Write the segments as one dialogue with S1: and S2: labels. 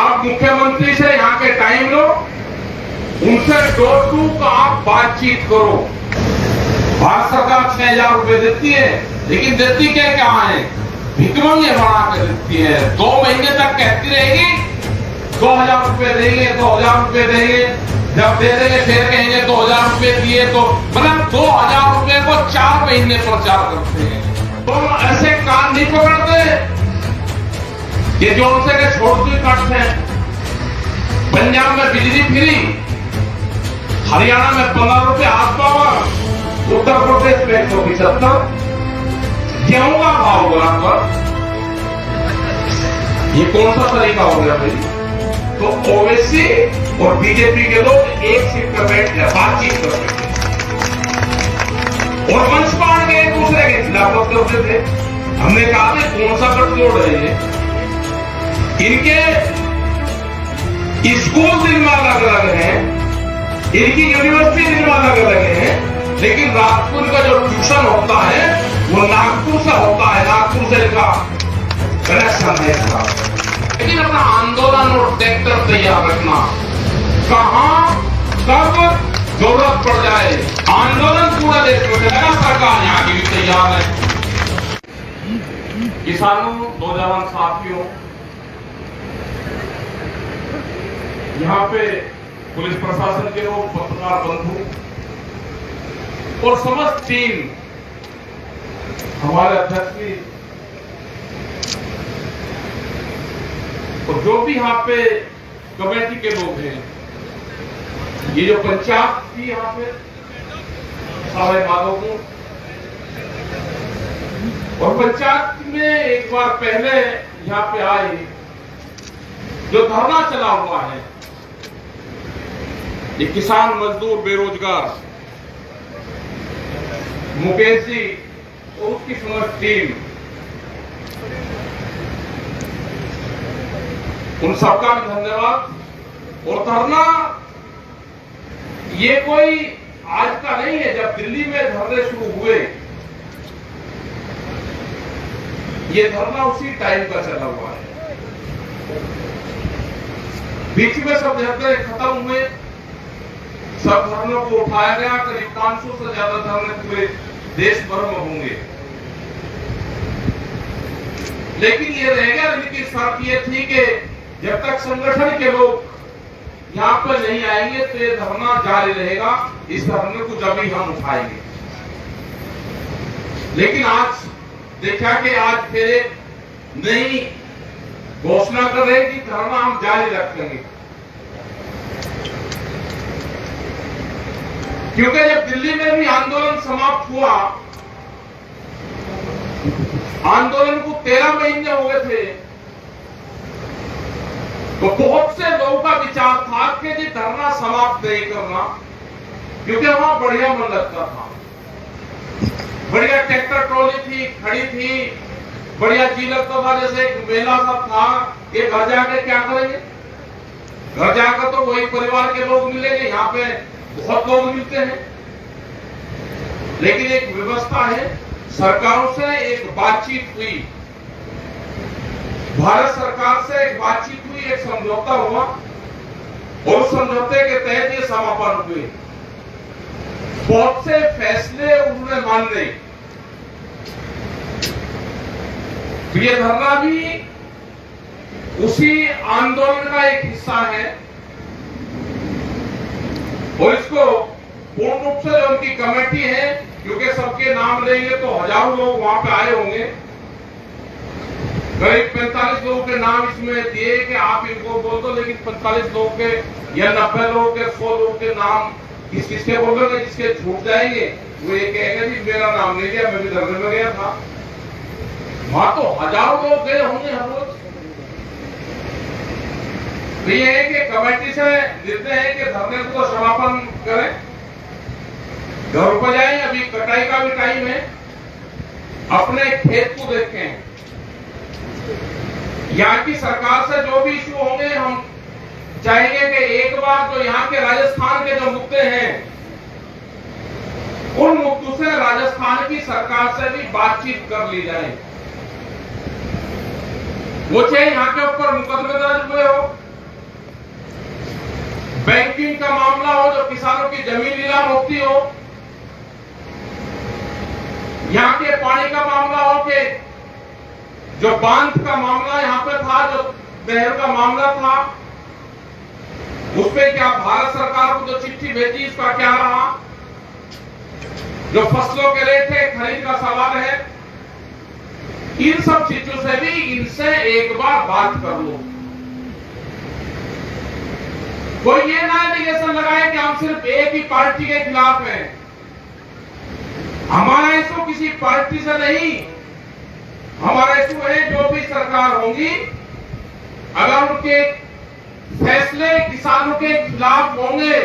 S1: आप मुख्यमंत्री से यहाँ के टाइम लो, उनसे डोर टू का आप बातचीत करो। भारत सरकार 6,000 रुपए देती है, लेकिन देती क्या है? भिकमंगे बना कर देती है। 2 महीने तक कहती रहेगी 2,000 रुपए देंगे, 2,000 रुपए देंगे। जब दे देंगे फिर कहेंगे 2,000 रुपए दिए, तो मतलब 2,000 रुपए को 4 महीने प्रचार करते हैं। तो ऐसे कान नहीं पकड़ते ये जो उनसे के छोड़ती कट है। पंजाब में बिजली फ्री, हरियाणा में 15 रुपए हाथ पावर, उत्तर प्रदेश में 175, गेहूं का भाव बराबर। ये कौन सा तरीका हो गया भाई? तो ओवैसी और बीजेपी के लोग एक सीट पर बैठ कर बातचीत कर सकते और वंश पांडे एक दूसरे के खिलाफ करते थे। हमने कहा था कौन सा गठजोड़ है ये? इनके स्कूल दिन में अलग अलग है, इनकी यूनिवर्सिटी दिन में अलग अलग है, लेकिन नागपुर का जो ट्यूशन होता है वो नागपुर से होता है, नागपुर से इनका कनेक्शन है इसका। लेकिन अपना आंदोलन और ट्रैक्टर तैयार रखना, कहां कब जरूरत पड़ जाए आंदोलन पूरा देश में चलेगा। सरकार यहाँ की भी तैयार है। किसानों, नौजवान साथियों, यहाँ पे पुलिस प्रशासन के लोग, पत्रकार बंधु और समस्त टीम, हमारे अध्यक्ष जी और जो भी यहाँ पे कमेटी के लोग हैं, ये जो पंचायत थी यहाँ पे सारे माधोपुर, और पंचायत में एक बार पहले यहाँ पे आए जो धरना चला हुआ है, ये किसान मजदूर बेरोजगार मुकेश जी और उसकी समस्त टीम, उन सबका भी धन्यवाद। और धरना ये कोई आज का नहीं है। जब दिल्ली में धरने शुरू हुए, ये धरना उसी टाइम का चला हुआ है। बीच में सब धरने खत्म हुए, सब धरनों को उठाया गया। करीब 500 से ज्यादा धरने पूरे देश भर में होंगे, लेकिन ये रह गया। इनकी शर्त ये थी कि जब तक संगठन के लोग यहाँ पर नहीं आएंगे तो ये धरना जारी रहेगा। इस धरने को जब ही हम उठाएंगे। लेकिन आज देखा कि आज फिर नई घोषणा कर रहे कि धरना हम जारी रखेंगे, क्योंकि जब दिल्ली में भी आंदोलन समाप्त हुआ, आंदोलन को 13 महीने हो गए थे, तो बहुत से लोगों का विचार था कि जी धरना समाप्त नहीं करना, क्योंकि वहां बढ़िया मन लगता था, बढ़िया ट्रैक्टर ट्रॉली थी, खड़ी थी, बढ़िया जी लगता था, जैसे एक मेला सब था। ये घर जाकर क्या करेंगे? घर जाकर तो वही परिवार के लोग मिलेंगे, यहाँ पे बहुत लोग मिलते हैं। लेकिन एक व्यवस्था है, सरकारों से एक बातचीत हुई, भारत सरकार से एक बातचीत हुई, एक समझौता हुआ, और उस समझौते के तहत ये समापन हुए। बहुत से फैसले उन्होंने मान लिए। तो ये धरना भी उसी आंदोलन का एक हिस्सा है, और इसको पूर्ण रूप से जो उनकी कमेटी है, क्योंकि सबके नाम लेंगे तो हजारों लोग वहां पे आए होंगे, करीब 45 लोगों के नाम इसमें दिए कि आप इनको बोल दो, लेकिन 45 लोगों के या 90 लोगों के 100 लोगों के नाम किस किसके बोलोगे? जिसके छूट जाएंगे वो ये कहेगा जी मेरा नाम नहीं दिया, मैं भी धरने में गया था। वहां तो हजारों लोग गए होंगे हर रोज। तो ये है कि कमेटी से निर्णय है कि धरने को तो समापन करें, घर पर जाए। अभी कटाई का भी टाइम है, अपने खेत को देखें। यहाँ की सरकार से जो भी इशू होंगे, हम चाहेंगे कि एक बार जो यहाँ के राजस्थान के जो मुद्दे हैं, उन मुद्दों से राजस्थान की सरकार से भी बातचीत कर ली जाए। वो चाहे यहाँ के ऊपर मुकदमे दर्ज हुए हो, का मामला हो, जो किसानों की जमीन नीलाम होती हो, यहाँ के पानी का मामला हो, कि जो बांध का मामला यहाँ पे था, जो नहर का मामला था, उसपे क्या भारत सरकार को जो चिट्ठी भेजी, इसका क्या रहा, जो फसलों के रेट है, खरीद का सवाल है, इन सब चीजों से भी इनसे एक बार बात कर लो। कोई ये ना एलिगेशन लगाए कि हम सिर्फ एक ही पार्टी के खिलाफ हैं। हमारा इशू किसी पार्टी से नहीं, हमारा इशू है जो भी सरकार होंगी, अगर उनके फैसले किसानों के खिलाफ होंगे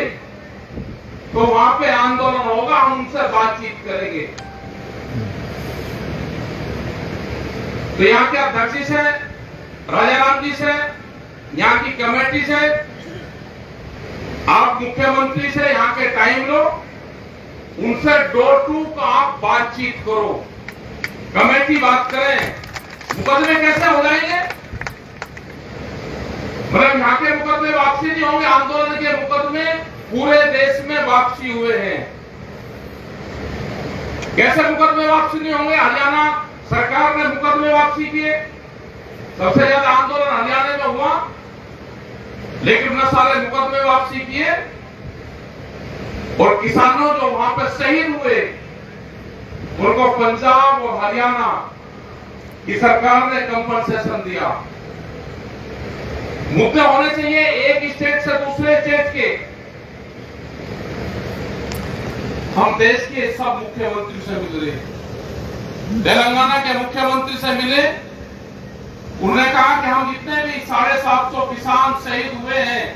S1: तो वहां पे आंदोलन होगा, हम उनसे बातचीत करेंगे। तो यहाँ के अध्यक्ष से, राजाराम जी से, यहाँ की कमेटी से, आप मुख्यमंत्री से यहाँ के टाइम लो, उनसे डोर टू का आप बातचीत करो, कमेटी बात करें। मुकदमे कैसे हो जाएंगे? मतलब यहाँ के मुकदमे वापसी नहीं होंगे, आंदोलन के मुकदमे पूरे देश में वापसी हुए हैं। कैसे मुकदमे वापसी नहीं होंगे? हरियाणा सरकार ने मुकदमे वापसी किए, सबसे ज्यादा आंदोलन हरियाणा में हुआ, लेकिन न सारे मुकदमे वापसी किए, और किसानों जो वहां पर शहीद हुए उनको पंजाब और हरियाणा की सरकार ने कंपनसेशन दिया। मुद्दे होने चाहिए एक स्टेट से दूसरे स्टेट के। हम देश के सब मुख्यमंत्री से मिल रहे, तेलंगाना के मुख्यमंत्री से मिले, उन्होंने कहा कि हम जितने भी 750 किसान शहीद हुए हैं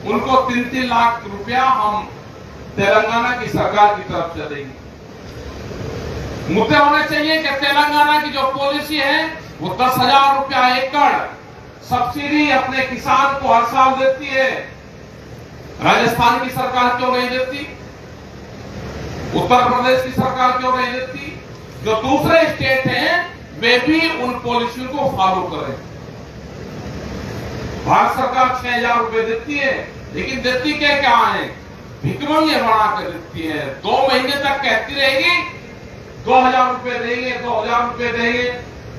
S1: उनको 3-3 लाख रुपया हम तेलंगाना की सरकार की तरफ से देंगे। मुद्दे होने चाहिए कि तेलंगाना की जो पॉलिसी है वो 10,000 रुपया एकड़ सब्सिडी अपने किसान को हर साल देती है। राजस्थान की सरकार क्यों नहीं देती? उत्तर प्रदेश की सरकार क्यों नहीं देती? जो दूसरे स्टेट हैं वे भी उन पॉलिसियों को फॉलो करें। भारत सरकार 6,000 रुपए देती है, लेकिन देती क्या है? भिकमंगे बना कर देती है। 2 महीने तक कहती रहेगी 2,000 रुपए देंगे, 2,000 रुपए देंगे,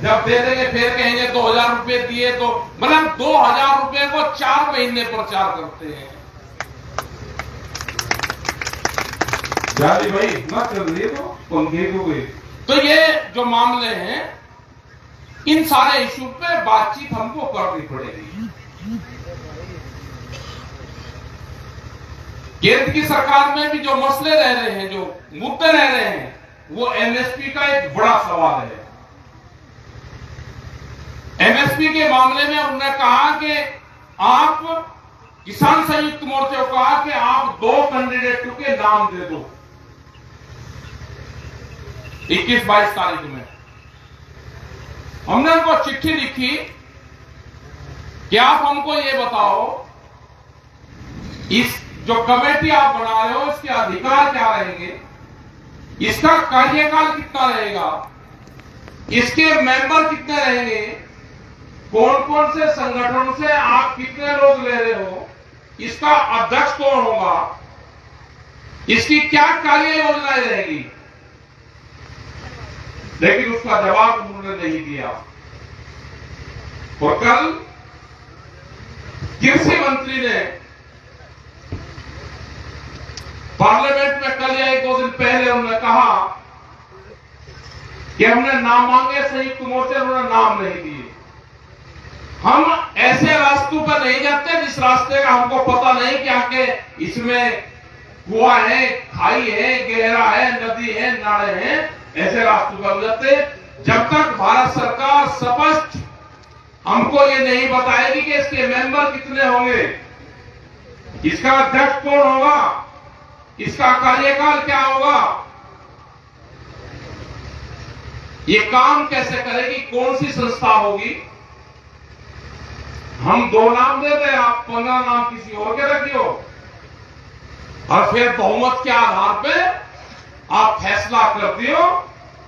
S1: जब दे देंगे फिर कहेंगे 2,000 रुपए दिए, तो मतलब 2,000 रुपए को 4 महीने प्रचार करते हैं। भाई ना चल रही है तो पंखे को गई। तो ये जो मामले हैं, इन सारे इशू पे बातचीत हमको करनी पड़ेगी। केंद्र की सरकार में भी जो मसले रह रहे हैं, जो मुद्दे रह रहे हैं, वो एमएसपी का एक बड़ा सवाल है। एमएसपी के मामले में उन्होंने कहा कि आप किसान संयुक्त मोर्चे को कहा कि आप 2 कैंडिडेटों के नाम दे दो 21-22 तारीख में। हमने उनको चिट्ठी लिखी कि आप हमको ये बताओ, इस जो कमेटी आप बना रहे हो इसके अधिकार क्या रहेंगे, इसका कार्यकाल कितना रहेगा, इसके मेंबर कितने रहेंगे, कौन कौन से संगठनों से आप कितने लोग ले रहे हो, इसका अध्यक्ष कौन होगा, इसकी क्या कार्य योजनाएं रहेगी। लेकिन उसका जवाब उन्होंने नहीं दिया। और कल कृषि मंत्री ने पार्लियामेंट में, कल या 1-2 दिन पहले उन्होंने कहा कि हमने नाम मांगे संयुक्त मोर्चे, उन्होंने नाम नहीं दिए। हम ऐसे रास्तों पर नहीं जाते जिस रास्ते का हमको पता नहीं कि आगे इसमें कुआं है, खाई है, गहरा है, नदी है, नाले हैं, ऐसे रास्तों पर जाते। जब तक भारत सरकार स्पष्ट हमको ये नहीं बताएगी कि इसके मेंबर कितने होंगे, इसका अध्यक्ष कौन होगा, इसका कार्यकाल क्या होगा, ये काम कैसे करेगी, कौन सी संस्था होगी, हम 2 नाम दे दें, आप 15 नाम किसी और के रखियो, और फिर बहुमत के आधार पे आप फैसला कर दियो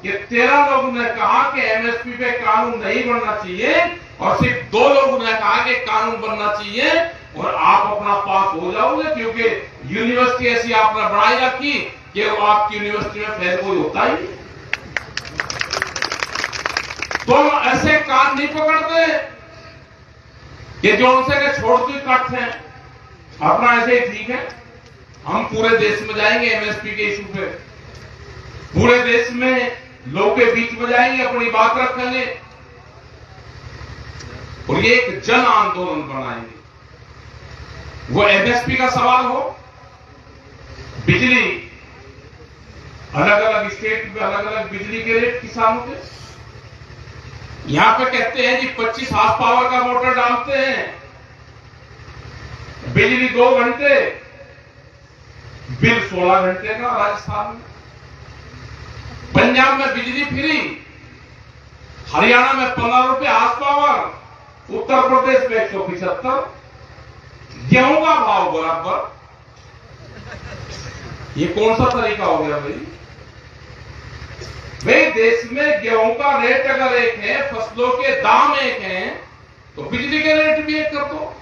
S1: कि 13 लोगों ने कहा कि एमएसपी पे कानून नहीं बनना चाहिए, और सिर्फ 2 लोगों ने कहा कि कानून बनना चाहिए और आप अपना पास हो जाओगे, क्योंकि यूनिवर्सिटी ऐसी आपने बनाई रखी कि वो आपकी यूनिवर्सिटी में फेल कोई होता ही नहीं। तो हम ऐसे कान नहीं पकड़ते कि जो उनसे के छोड़ दी कट है, अपना ऐसे ही ठीक है। हम पूरे देश में जाएंगे एमएसपी के इशू पे, पूरे देश में लोगों के बीच में जाएंगे, अपनी बात रखेंगे और ये एक जन आंदोलन बनाएंगे। वो एमएसपी का सवाल हो, बिजली अलग अलग स्टेट में अलग अलग बिजली के रेट किसानों के, यहां पे कहते हैं जी 25 हार्स पावर का मोटर डालते हैं, बिजली 2 घंटे, बिल 16 घंटे का राजस्थान में। पंजाब में बिजली फ्री, हरियाणा में 15 रुपए हार्स पावर, उत्तर प्रदेश में 175, गेहूं का भाव बराबर। ये कौन सा तरीका हो गया भाई? देश में गेहूं का रेट अगर एक है, फसलों के दाम एक हैं, तो बिजली के रेट भी एक कर दो।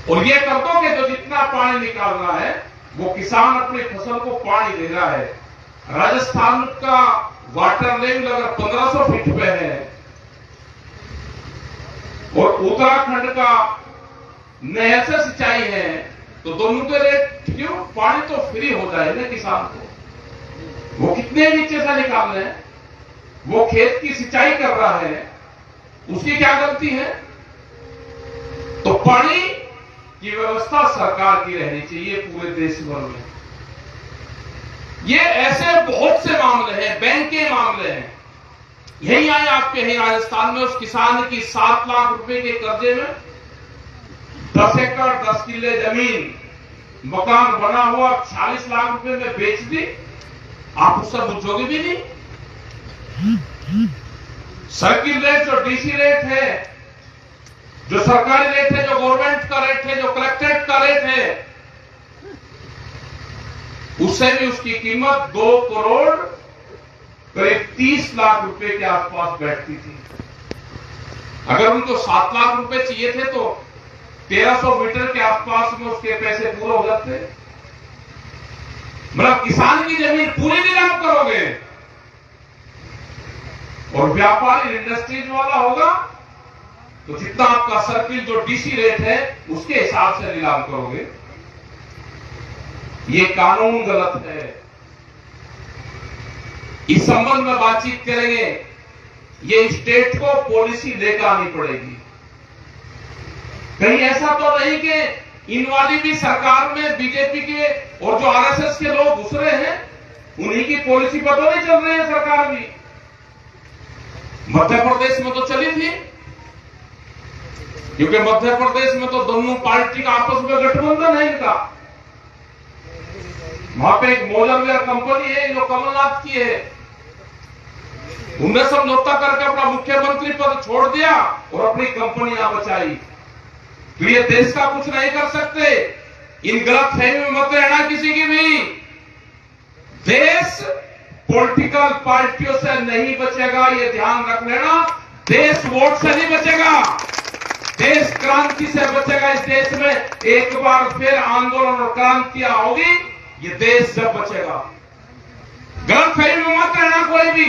S1: और ये कर दो कि जो जितना पानी निकाल रहा है वो किसान अपनी फसल को पानी दे रहा है। राजस्थान का वाटर लेवल अगर 1500 फीट पे है और उत्तराखंड का नहर से सिंचाई है, तो दोनों के रेट क्यों? पानी तो फ्री हो जाए ना किसान को। वो कितने नीचे से निकाल रहे हैं, वो खेत की सिंचाई कर रहा है, उसकी क्या गलती है? तो पानी की व्यवस्था सरकार की रहनी चाहिए पूरे देश भर में। ये ऐसे बहुत से मामले हैं, बैंक के मामले हैं। यही आए आपके हैं राजस्थान में, उस किसान की 7 लाख रुपए के कर्जे में 10 एकड़ 10 किले जमीन, मकान बना हुआ 40 लाख रुपए में बेच दी। आप उससे पूछोगे भी नहीं। सर्किल रेट जो डीसी रेट है, जो सरकारी रेट है, जो गवर्नमेंट का रेट है, जो कलेक्ट्रेट का रेट है, उससे भी उसकी कीमत 2 करोड़ करीब 30 लाख रुपए के आसपास बैठती थी। अगर उनको 7 लाख रुपए चाहिए थे तो 1300 मीटर के आसपास में उसके पैसे पूरे हो जाते। मतलब किसान की जमीन पूरी नीलाम करोगे और व्यापारी इंडस्ट्रीज वाला होगा तो जितना आपका सर्किल जो डीसी रेट है उसके हिसाब से नीलाम करोगे। ये कानून गलत है। इस संबंध में बातचीत करेंगे। ये स्टेट को पॉलिसी लेकर आनी पड़ेगी। कहीं ऐसा तो नहीं कि इन वाली भी सरकार में बीजेपी के और जो आरएसएस के लोग घुस रहे हैं उन्हीं की पॉलिसी पर तो नहीं चल रही है सरकार भी। मध्य प्रदेश में तो चली थी, क्योंकि मध्य प्रदेश में तो दोनों पार्टी का आपस में गठबंधन है इनका। वहां पे एक मोजरवेयर कंपनी है जो कमलनाथ की है, उन्हें समझौता करके अपना मुख्यमंत्री पद छोड़ दिया और अपनी कंपनियां बचाई। तो ये देश का कुछ नहीं कर सकते। इन गलतफहमी में मत रहना किसी की भी। देश पॉलिटिकल पार्टियों से नहीं बचेगा, ये ध्यान रख लेना। देश वोट से नहीं बचेगा, देश क्रांति से बचेगा। इस देश में एक बार फिर आंदोलन और क्रांतियां होगी, ये देश जब बचेगा। गलतफहमी में मत रहना कोई भी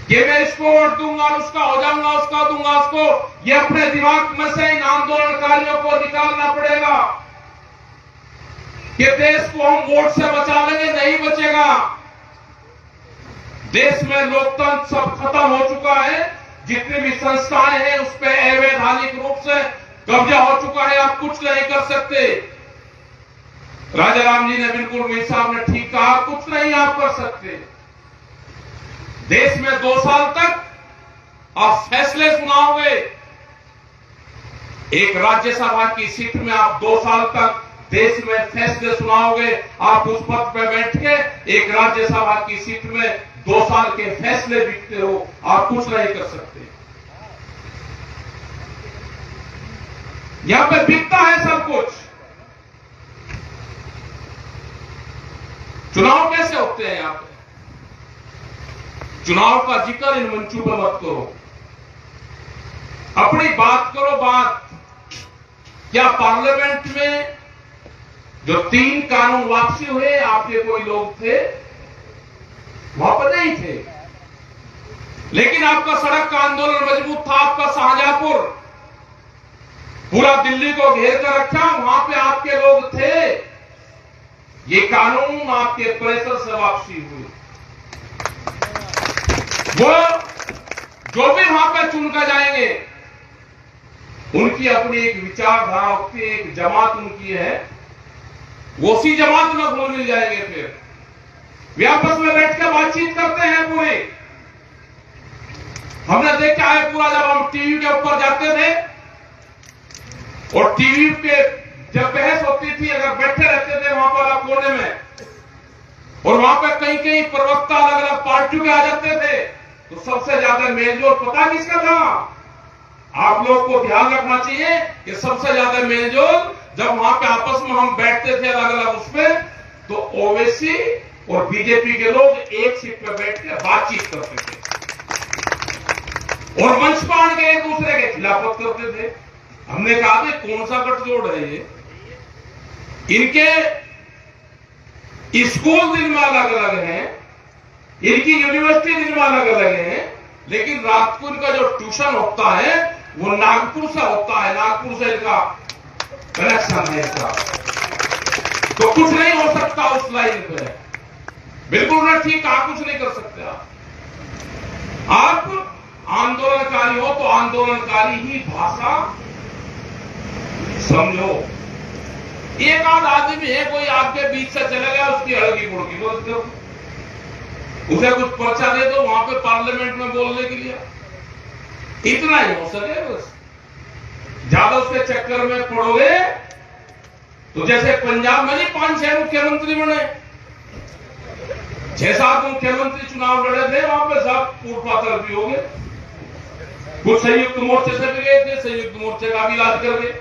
S1: कि मैं इसको वोट दूंगा, उसका हो जाऊंगा, उसका दूंगा उसको। ये अपने दिमाग में से इन आंदोलनकारियों को निकालना पड़ेगा कि देश को हम वोट से बचा लेंगे, नहीं बचेगा। देश में लोकतंत्र सब खत्म हो चुका है। जितनी भी संस्थाएं हैं उस पर अवैधानिक रूप से कब्जा हो चुका है। आप कुछ नहीं कर सकते। राजा राम जी ने बिल्कुल मीर साहब ने ठीक कहा, कुछ नहीं आप कर सकते। देश में 2 साल तक आप फैसले सुनाओगे। एक राज्यसभा की सीट में आप 2 साल तक देश में फैसले सुनाओगे। आप उस पद पर बैठ के एक राज्यसभा की सीट में 2 साल के फैसले बिकते हो, आप कुछ नहीं कर सकते। यहां पे बिकता है सब कुछ। चुनाव कैसे होते हैं यहां पे? चुनाव का जिक्र इन मंचों पर मत करो। अपनी बात करो बात। क्या पार्लियामेंट में जो 3 कानून वापसी हुए आपके कोई लोग थे? वहां पर नहीं थे। लेकिन आपका सड़क का आंदोलन मजबूत था। आपका शाहजहांपुर पूरा दिल्ली को घेर कर रखा, वहां पे आपके लोग थे। ये कानून आपके प्रेशर से वापसी हुई। वो जो भी वहां पे चुनकर जाएंगे, उनकी अपनी एक विचारधारा होती है, एक जमात उनकी है, वो उसी जमात में घुल मिल जाएंगे। फिर वे आपस में बैठ कर बातचीत करते हैं पूरे। हमने देखा है पूरा, जब हम टीवी के ऊपर जाते थे और टीवी पे जब बहस होती थी, अगर बैठे रहते थे वहां पर आप कोने में, और वहां पर कहीं कहीं प्रवक्ता अलग अलग पार्टियों के आ जाते थे, तो सबसे ज्यादा मेलजोल पता किसका था? आप लोग को ध्यान रखना चाहिए कि सबसे ज्यादा मेलजोल जब वहां पे आपस में हम बैठते थे अलग अलग उसमें, तो ओवैसी और बीजेपी के लोग एक सीट पर बैठ कर बातचीत करते थे और मंच पाण के एक दूसरे के खिलाफत करते थे। हमने कहा कि कौन सा गठजोड़ है ये? इनके स्कूल दिन में अलग अलग हैं, इनकी यूनिवर्सिटी दिन में अलग अलग है, लेकिन रात को इनका जो ट्यूशन होता है वो नागपुर से होता है। नागपुर से इनका कनेक्शन है इसका। तो कुछ नहीं हो सकता उस लाइन पे। बिल्कुल ना, ठीक कहा, कुछ नहीं कर सकते आप आंदोलनकारी हो तो आंदोलनकारी ही भाषा समझो। एक आध आदमी है कोई आपके बीच से चले गया, उसकी हड़की बुड़की बोलते हो, उसे कुछ पर्चा दे दो वहां पे पार्लियामेंट में बोलने के लिए, इतना ही हो सके बस। ज्यादा उसके चक्कर में पड़ोगे तो जैसे पंजाब में नहीं 5-6 मुख्यमंत्री बने, 6-7 मुख्यमंत्री चुनाव लड़े थे, वहां पे सब पूर्व पात्र भी हो गए। कुछ संयुक्त मोर्चे से भी गए थे, संयुक्त मोर्चे का भी इलाज कर गए।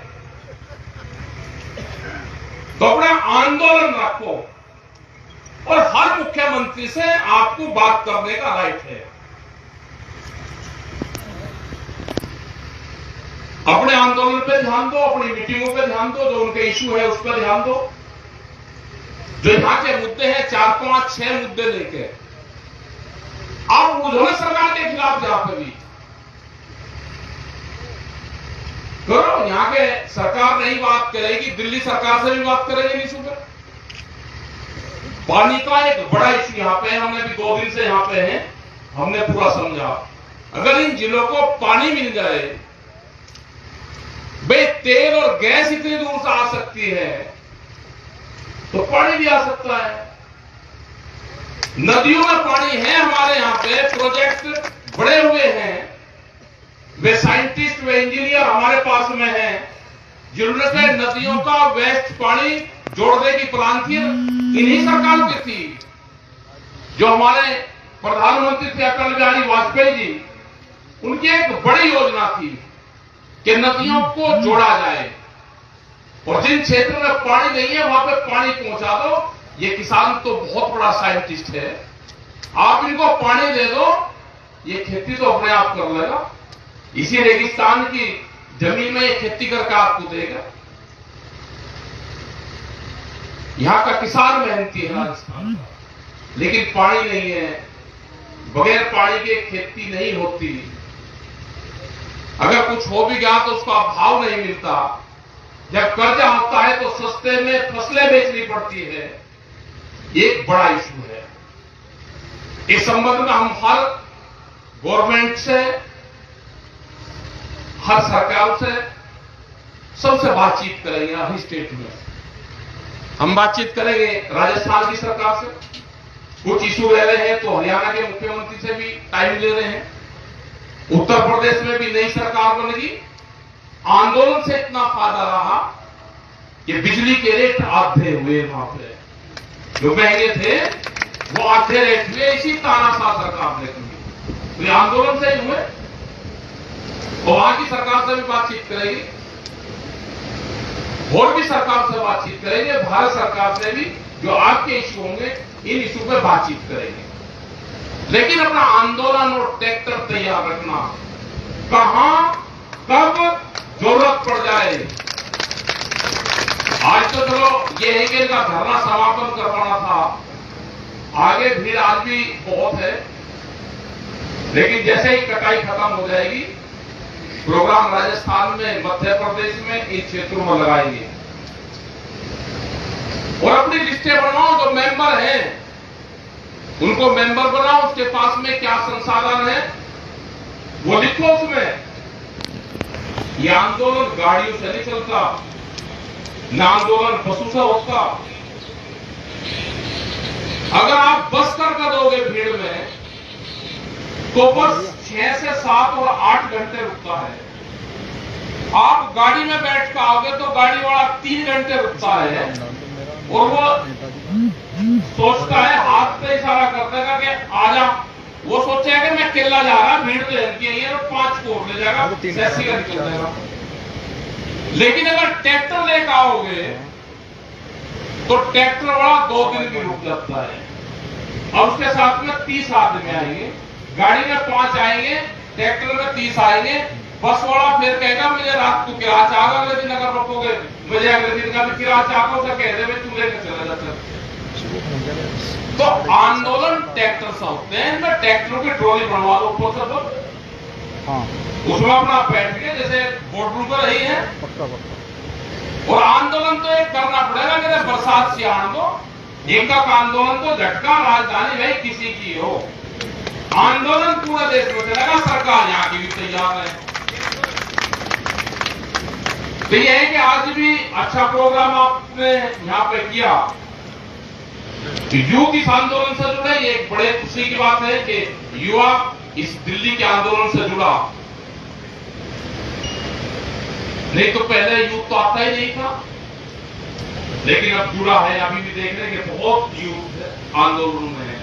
S1: तो अपना आंदोलन रखो और हर मुख्यमंत्री से आपको बात करने का राइट है। अपने आंदोलन पे ध्यान दो, अपनी मीटिंगों पे ध्यान दो, जो उनके इश्यू है उस पर ध्यान दो। जो यहां के मुद्दे हैं 4-5-6 मुद्दे लेके आप उन्होंने सरकार के खिलाफ जहां पे भी करो। यहां के सरकार नहीं बात करेगी, दिल्ली सरकार से भी बात करेगी नहीं सुबह। पानी का एक बड़ा इश्यू यहां पे है, हमने भी 2 दिन से यहां पे हैं, हमने पूरा समझा। अगर इन जिलों को पानी मिल जाए, भाई तेल और गैस इतनी दूर से आ सकती है तो पानी भी आ सकता है। नदियों में पानी है, हमारे यहां पे प्रोजेक्ट बड़े हुए हैं, वे साइंटिस्ट वे इंजीनियर हमारे पास में हैं, जिन्होंने नदियों का वेस्ट पानी जोड़ने की प्लान थी, इन्हीं सरकार की थी। जो हमारे प्रधानमंत्री थे अटल बिहारी वाजपेयी जी, उनकी एक बड़ी योजना थी कि नदियों को जोड़ा जाए और जिन क्षेत्र में पानी नहीं है वहां पे पानी पहुंचा दो। ये किसान तो बहुत बड़ा साइंटिस्ट है, आप इनको पानी दे दो, ये खेती तो अपने आप कर लेगा। इसी रेगिस्तान की जमीन में ये खेती करके आपको देगा। यहां का किसान मेहनती है राजस्थान का, लेकिन पानी नहीं है, बगैर पानी के खेती नहीं होती। अगर कुछ हो भी गया तो उसका भाव नहीं मिलता। जब कर्जा होता है तो सस्ते में फसलें बेचनी पड़ती है। एक बड़ा इशू है। इस संबंध में हम हर गवर्नमेंट से, हर सरकार से, सबसे बातचीत करेंगे। हर स्टेट में हम बातचीत करेंगे राजस्थान की सरकार से, कुछ इशू रह रहे हैं तो हरियाणा के मुख्यमंत्री से भी टाइम ले रहे हैं। उत्तर प्रदेश में भी नई सरकार बनेगी। आंदोलन से इतना फायदा रहा कि बिजली के रेट आधे हुए, वहां पे जो महंगे थे वो आधे रेट हुए। इसी तानाशाह सरकार ने की, तो ये आंदोलन से ही हुए। और वहां की सरकार से भी बातचीत करेगी, और भी सरकार से बातचीत करेंगे, भारत सरकार से भी जो आपके इश्यू होंगे इन इश्यू पर बातचीत करेंगे। लेकिन अपना आंदोलन और ट्रैक्टर तैयार रखना, कहां कब जरूरत पड़ जाए। आज तो चलो ये है कि इनका धरना समापन करवाना था, आगे भीड़ आज भी बहुत है, लेकिन जैसे ही कटाई खत्म हो जाएगी प्रोग्राम राजस्थान में, मध्य प्रदेश में, इन क्षेत्रों में लगाएंगे। और अपनी लिस्टें बनाओ, जो मेंबर हैं उनको मेंबर बनाओ, उसके पास में क्या संसाधन है वो लिखो उसमें। ये आंदोलन गाड़ियों से नहीं चलता, न आंदोलन पशु से होता। अगर आप बस कर दोगे भीड़ में तो बस 6 से 7 और 8 घंटे रुकता है। आप गाड़ी में बैठ के आओगे तो गाड़ी वाला 3 घंटे रुकता है, और वो सोचता है, हाथ से इशारा कर देगा कि आजा। वो सोचेगा कि मैं अकेला जा रहा, भीड़ तो हल्की है, तो 5 को ले जाएगा, सैसी का निकल जाएगा। लेकिन अगर ट्रैक्टर लेकर आओगे तो ट्रैक्टर वाला 2 दिन भी रुक जाता है, और उसके साथ में 30 आदमी आएंगे, गाड़ी में 5 आएंगे, ट्रैक्टर में 30 आएंगे। बस वाला फिर कहेगा मुझे रात को किराया चाहोगे, अगले दिन अगर रोकोगे मुझे अगले दिन का भी किराया चाहो, उसे कह दे तू लेकर चला जाता। तो आंदोलन ट्रैक्टर से होते हैं, तो ट्रैक्टरों की ट्रॉली बनवा दो ऊपर से, तो उसमें अपना बैठ के जैसे बोर्ड पर रही है। और आंदोलन तो एक करना पड़ेगा कि बरसात से आन दो, एक आंदोलन तो झटका राजधानी भाई किसी की हो। आंदोलन पूरे देश में चलेगा, सरकार यहां की भी तैयार है। तो यह है कि आज भी अच्छा प्रोग्राम आपने यहां पे किया। यूथ इस आंदोलन से जुड़े, ये एक बड़े खुशी की बात है कि युवा इस दिल्ली के आंदोलन से जुड़ा। नहीं तो पहले यूथ तो आता ही नहीं था, लेकिन अब जुड़ा है। अभी भी देख रहे हैं कि बहुत यूथ आंदोलन में है।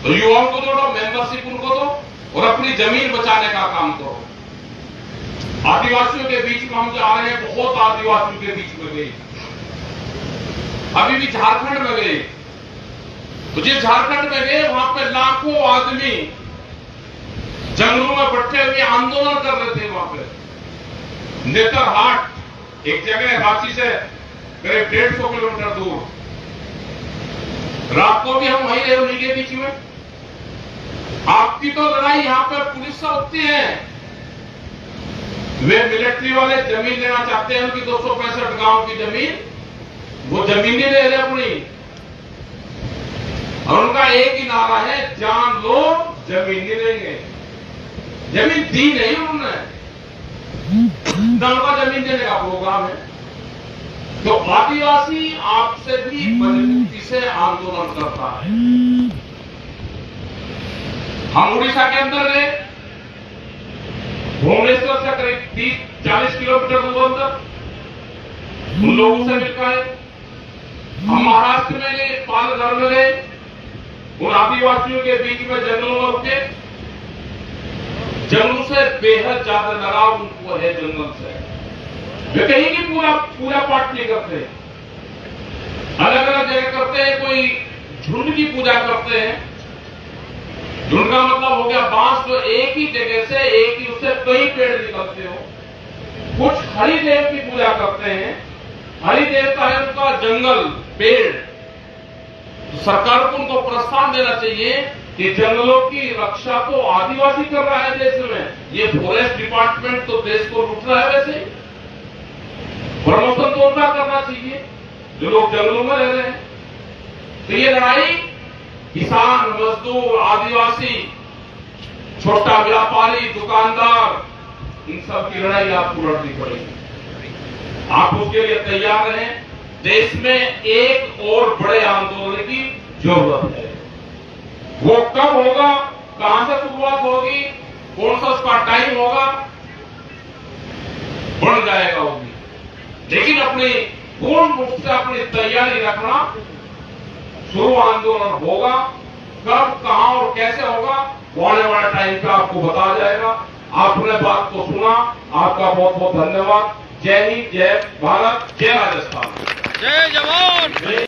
S1: तो युवाओं को जोड़ो, मेंबरशिप उनको दो, और अपनी जमीन बचाने का काम करो। आदिवासियों के बीच में हम जा रहे हैं, बहुत आदिवासियों के बीच में गए, अभी भी झारखंड में गए। तो जिस झारखंड में गए वहां पे लाखों आदमी जंगलों में बैठे हुए आंदोलन कर रहे थे। वहां पे नेतरहाट एक जगह है, रांची से करीब 150 किलोमीटर दूर। रात को भी हम वहीं रहे, उन्हीं के बीच में। आपकी तो लड़ाई यहां पे पुलिस से होती है। वे मिलिट्री वाले जमीन लेना चाहते हैं, उनकी 265 गांव की जमीन, वो जमीन नहीं ले रहे अपनी, और उनका एक ही नारा है, जान लो जमीन नहीं लेंगे। जमीन दी नहीं उन्होंने, उनका जमीन देने का प्रोग्राम है। तो आदिवासी आपसे भी मजबूती से आंदोलन करता है। हम उड़ीसा के अंदर गए, भुवनेश्वर से करीब 30-40 किलोमीटर दूर अंदर, उन लोगों से मिल पाए। हम महाराष्ट्र में गए, पालघर में गए, उन आदिवासियों के बीच में जंगलों में रुके। जंगलों से बेहद ज्यादा लगाव उनको है, जंगल से। वे कहीं की पूरा पाठ नहीं करते, अलग अलग जगह करते हैं। कोई झुंड की पूजा करते हैं। झुंड का मतलब हो गया बांस, तो एक ही जगह से, एक ही उससे कई पेड़ निकलते हो। कुछ हरिदेव की पूजा करते हैं। हरिदेव का है उनका जंगल, पेड़। तो सरकार को उनको प्रोत्साहन देना चाहिए कि जंगलों की रक्षा तो आदिवासी कर रहा है देश में, ये फॉरेस्ट डिपार्टमेंट तो देश को लूट रहा है। वैसे प्रमोशन तो उनका करना चाहिए जो लोग जंगलों में रह रहे हैं। तो ये लड़ाई किसान, मजदूर, आदिवासी, छोटा व्यापारी, दुकानदार, इन सब की लड़ाई आपको लड़नी पड़ेगी। आप उसके लिए तैयार रहें। देश में एक और बड़े आंदोलन की जरूरत है। वो कब होगा, कहां से शुरुआत होगी, कौन सा उसका टाइम होगा, बढ़ जाएगा वो भी। लेकिन अपनी पूर्ण रूप से अपनी तैयारी रखना। शुरू आंदोलन होगा, कब, कहां और कैसे होगा, वो आने वाले टाइम पे आपको बताया जाएगा। आपने बात को सुना, आपका बहुत बहुत धन्यवाद। जय हिंद, जय भारत, जय राजस्थान,
S2: जय जवान।